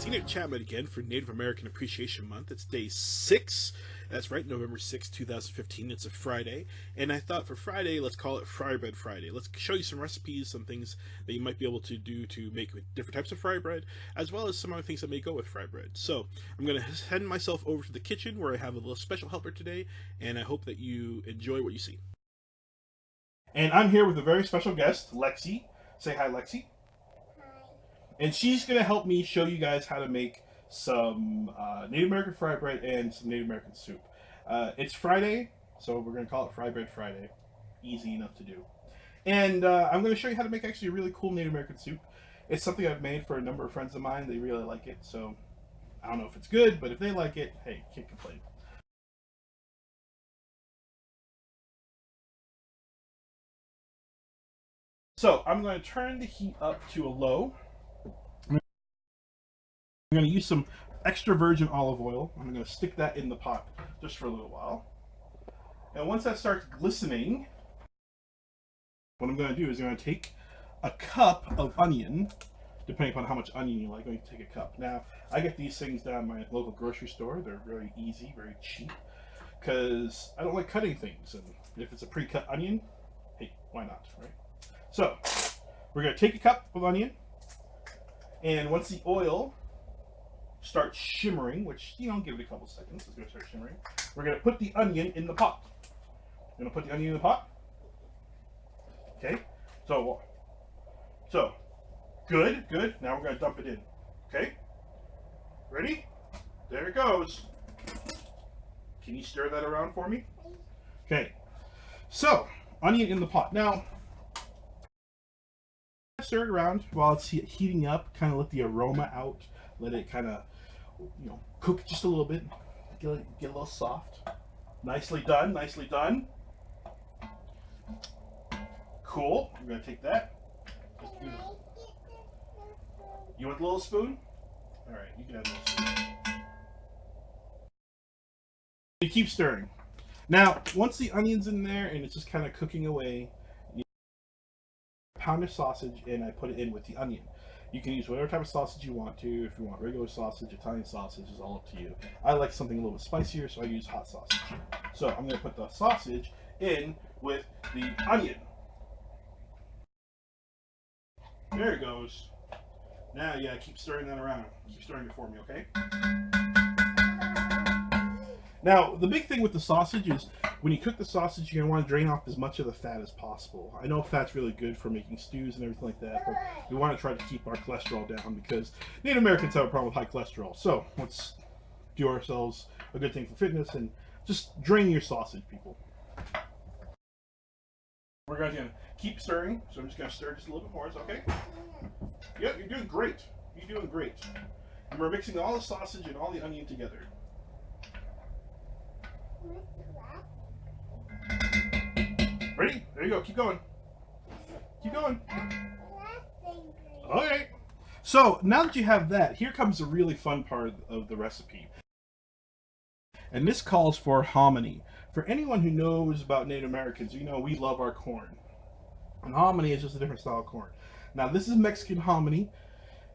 Tina Chapman again for Native American Appreciation Month. It's day 6. That's right, November 6, 2015. It's a Friday. And I thought for Friday, let's call it Frybread Friday. Let's show you some recipes, some things that you might be able to do to make with different types of fry bread, as well as some other things that may go with fry bread. So I'm going to send myself over to the kitchen where I have a little special helper today, and I hope that you enjoy what you see. And I'm here with a very special guest, Lexi. Say hi, Lexi. And she's going to help me show you guys how to make some Native American fry bread and some Native American soup. It's Friday, so we're going to call it Frybread Friday. Easy enough to do. And I'm going to show you how to make actually a really cool Native American soup. It's something I've made for a number of friends of mine. They really like it, so I don't know if it's good, but if they like it, hey, can't complain. So I'm going to turn the heat up to a low. I'm going to use some extra virgin olive oil. I'm going to stick that in the pot just for a little while. And once that starts glistening, what I'm going to do is I'm going to take a cup of onion, depending upon how much onion you like. I'm going to take a cup. Now, I get these things down at my local grocery store. They're very easy, very cheap, because I don't like cutting things. And if it's a pre-cut onion, hey, why not, right? So, we're going to take a cup of onion, and once the oil starts shimmering, which, give it a couple seconds, it's going to start shimmering, we're going to put the onion in the pot. We're going to put the onion in the pot. Okay, so good. Now we're going to dump it in. Okay, ready? There it goes. Can you stir that around for me? Okay, so onion in the pot. Now, stir it around while it's heating up. Kind of let the aroma out. Let it kind of, cook just a little bit. Get a little soft. Nicely done. Nicely done. Cool. I'm going to take that. You want the little spoon? All right, you can have a little spoon. You keep stirring. Now, once the onion's in there and it's just kind of cooking away, you pound of sausage and I put it in with the onion. You can use whatever type of sausage you want to. If you want regular sausage, Italian sausage, is all up to you. I like something a little bit spicier, so I use hot sausage. So I'm going to put the sausage in with the onion. There it goes. Now, keep stirring that around. Keep stirring it for me, okay? Now, the big thing with the sausage is when you cook the sausage, you're going to want to drain off as much of the fat as possible. I know fat's really good for making stews and everything like that, but we want to try to keep our cholesterol down because Native Americans have a problem with high cholesterol. So let's do ourselves a good thing for fitness and just drain your sausage, people. We're going to keep stirring, so I'm just going to stir just a little bit more. Is that okay? Yep, you're doing great. You're doing great. And we're mixing all the sausage and all the onion together. Ready? There you go. Keep going. Keep going. Okay. So now that you have that, here comes the really fun part of the recipe. And this calls for hominy. For anyone who knows about Native Americans, we love our corn. And hominy is just a different style of corn. Now this is Mexican hominy.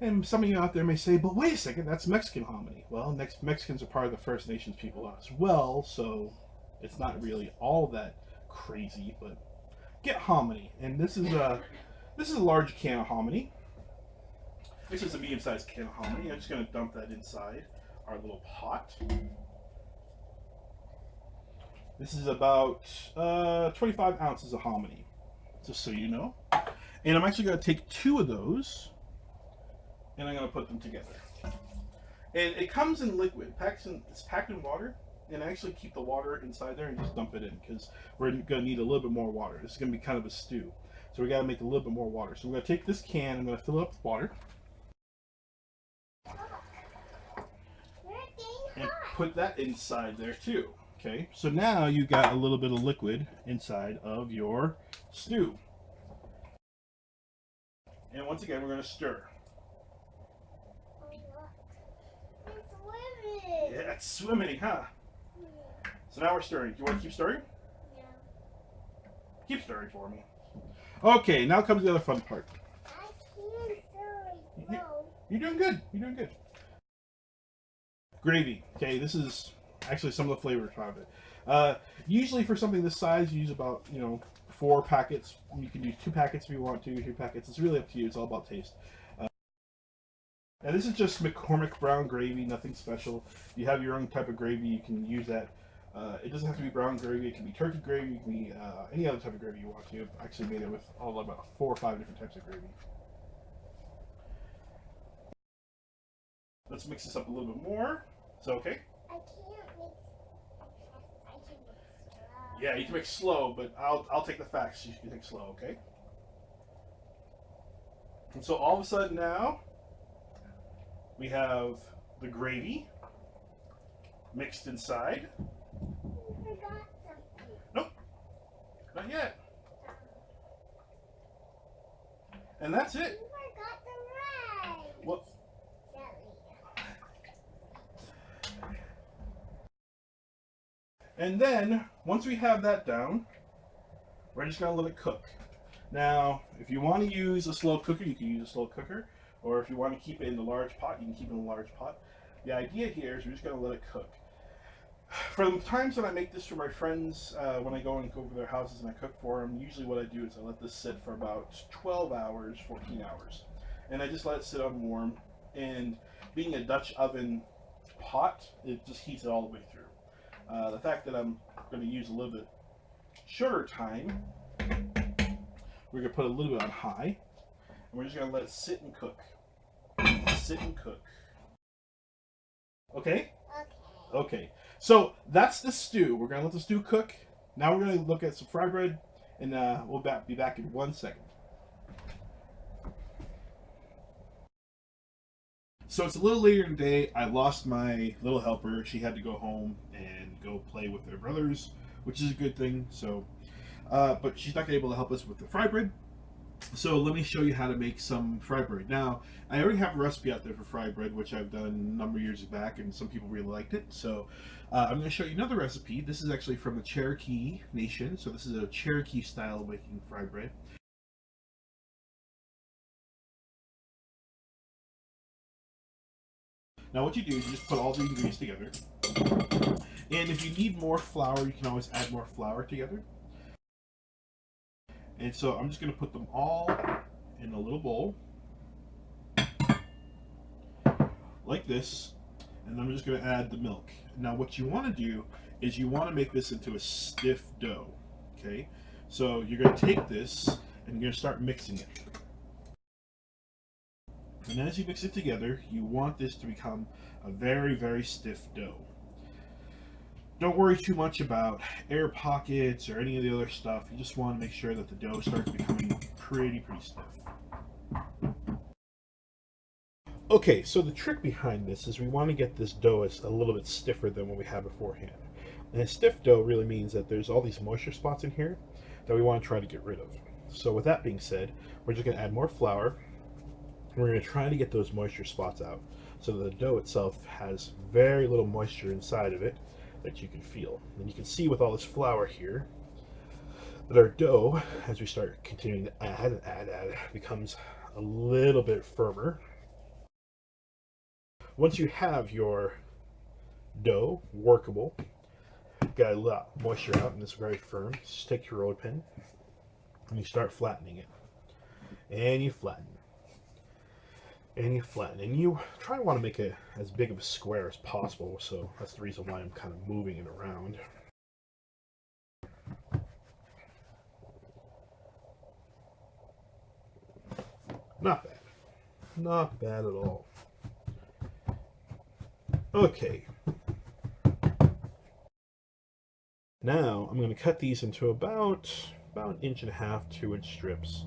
And some of you out there may say, but wait a second, that's Mexican hominy. Well, Mexicans are part of the First Nations people as well, so it's not really all that crazy, but get hominy. And this is a large can of hominy. This is a medium-sized can of hominy. I'm just going to dump that inside our little pot. This is about 25 ounces of hominy, just so you know. And I'm actually going to take 2 of those, and I'm going to put them together. And it comes in liquid. It's packed in water. And actually keep the water inside there and just dump it in because we're going to need a little bit more water. This is going to be kind of a stew. So we got to make a little bit more water. So we're going to take this can, I'm going to fill it up with water. And put that inside there too. Okay, so now you've got a little bit of liquid inside of your stew. And once again, we're going to stir. It's swimming. Yeah, it's swimming, huh? So now we're stirring. Do you want to keep stirring? Yeah. Keep stirring for me. Okay, now comes the other fun part. I can't stir. You're doing good. You're doing good. Gravy. Okay, this is actually some of the flavors of it. Usually for something this size, you use about 4 packets. You can use 2 packets if you want to. 2 packets. It's really up to you. It's all about taste. And this is just McCormick brown gravy, nothing special. You have your own type of gravy, you can use that. It doesn't have to be brown gravy, it can be turkey gravy, it can be any other type of gravy you want to. I've actually made it with about 4 or 5 different types of gravy. Let's mix this up a little bit more. Is that okay? I can't mix fast. I can mix slow. Yeah, you can mix slow, but I'll take the facts. You can take slow, okay? And so all of a sudden now, we have the gravy mixed inside. You forgot something. Nope, not yet. And that's You it. forgot the rice. What? Jelly. And then, once we have that down, we're just going to let it cook. Now, if you want to use a slow cooker, you can use a slow cooker. Or if you want to keep it in the large pot, you can keep it in a large pot. The idea here is we're just going to let it cook. For the times that I make this for my friends, when I go and go over their houses and I cook for them, usually what I do is I let this sit for about 12 hours, 14 hours. And I just let it sit on warm. And being a Dutch oven pot, it just heats it all the way through. The fact that I'm going to use a little bit shorter time, we're going to put a little bit on high. And we're just going to let it sit and cook. Sit and cook. Okay? Okay. Okay. So that's the stew. We're going to let the stew cook. Now we're going to look at some fry bread, and we'll be back in 1 second. So it's a little later in the day. I lost my little helper. She had to go home and go play with her brothers, which is a good thing. So, but she's not able to help us with the fry bread. So let me show you how to make some fry bread. Now, I already have a recipe out there for fry bread, which I've done a number of years back, and some people really liked it. So I'm going to show you another recipe. This is actually from the Cherokee Nation. So this is a Cherokee style of making fry bread. Now what you do is you just put all the ingredients together. And if you need more flour, you can always add more flour together. And so I'm just going to put them all in a little bowl, like this, and I'm just going to add the milk. Now what you want to do is you want to make this into a stiff dough, okay? So you're going to take this and you're going to start mixing it. And as you mix it together, you want this to become a very, very stiff dough. Don't worry too much about air pockets or any of the other stuff. You just want to make sure that the dough starts becoming pretty stiff. Okay, so the trick behind this is we want to get this dough a little bit stiffer than what we had beforehand. And a stiff dough really means that there's all these moisture spots in here that we want to try to get rid of. So with that being said, we're just going to add more flour. We're going to try to get those moisture spots out so that the dough itself has very little moisture inside of it that you can feel. And you can see with all this flour here that our dough, as we start continuing to add, becomes a little bit firmer. Once you have your dough workable, got a lot of moisture out and it's very firm, just take your roller pin and you start flattening it. And you flatten. And you flatten, and you try to want to make it as big of a square as possible, so that's the reason why I'm kind of moving it around. Not bad. Not bad at all. Okay. Now I'm going to cut these into about 1.5 inch, 2 inch strips.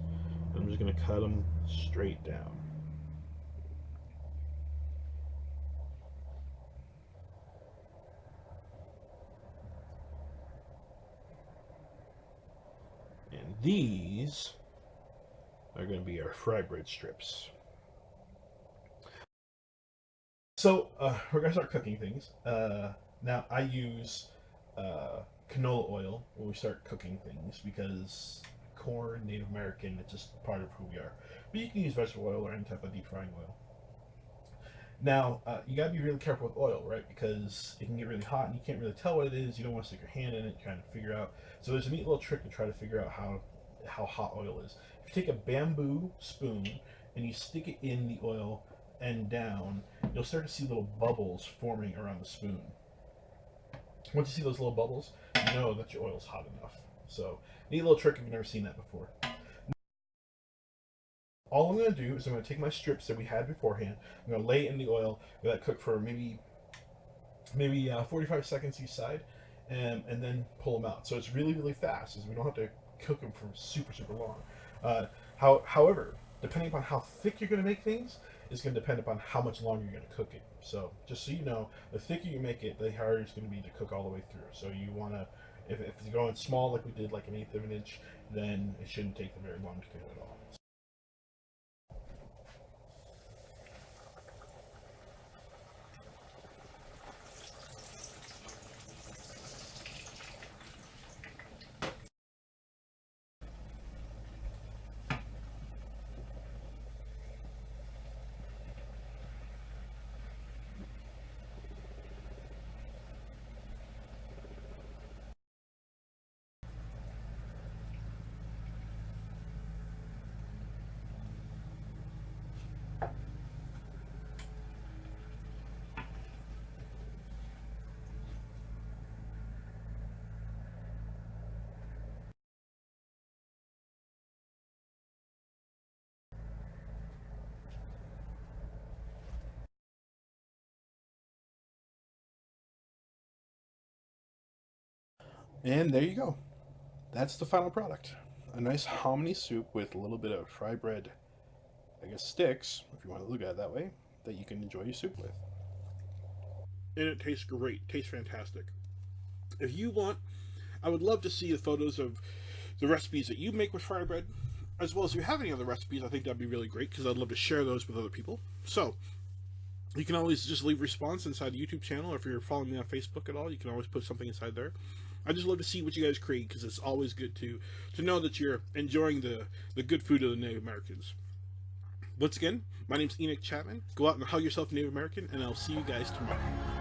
I'm just going to cut them straight down. And these are going to be our fry bread strips. So we're going to start cooking things. Now I use canola oil when we start cooking things because corn, Native American, it's just part of who we are. But you can use vegetable oil or any type of deep frying oil. Now, you gotta be really careful with oil, right? Because it can get really hot and you can't really tell what it is. You don't want to stick your hand in it, trying to figure out. So there's a neat little trick to try to figure out how hot oil is. If you take a bamboo spoon and you stick it in the oil and down, you'll start to see little bubbles forming around the spoon. Once you see those little bubbles, you know that your oil's hot enough. So, neat little trick if you've never seen that before. All I'm going to do is I'm going to take my strips that we had beforehand. I'm going to lay it in the oil, let it cook for maybe 45 seconds each side, and then pull them out. So it's really really fast, as we don't have to cook them for super long. However, depending upon how thick you're going to make things, is going to depend upon how much longer you're going to cook it. So just so you know, the thicker you make it, the harder it's going to be to cook all the way through. So you want to, if you're going small like we did, like an eighth of an inch, then it shouldn't take them very long to cook at all. And there you go. That's the final product. A nice hominy soup with a little bit of fry bread, I guess sticks, if you want to look at it that way, that you can enjoy your soup with. And it tastes great. Tastes fantastic. If you want, I would love to see the photos of the recipes that you make with fry bread, as well as if you have any other recipes. I think that'd be really great because I'd love to share those with other people. So you can always just leave a response inside the YouTube channel, or if you're following me on Facebook at all, you can always put something inside there. I just love to see what you guys create because it's always good to know that you're enjoying the good food of the Native Americans. Once again, my name's Enoch Chapman. Go out and hug yourself, Native American, and I'll see you guys tomorrow.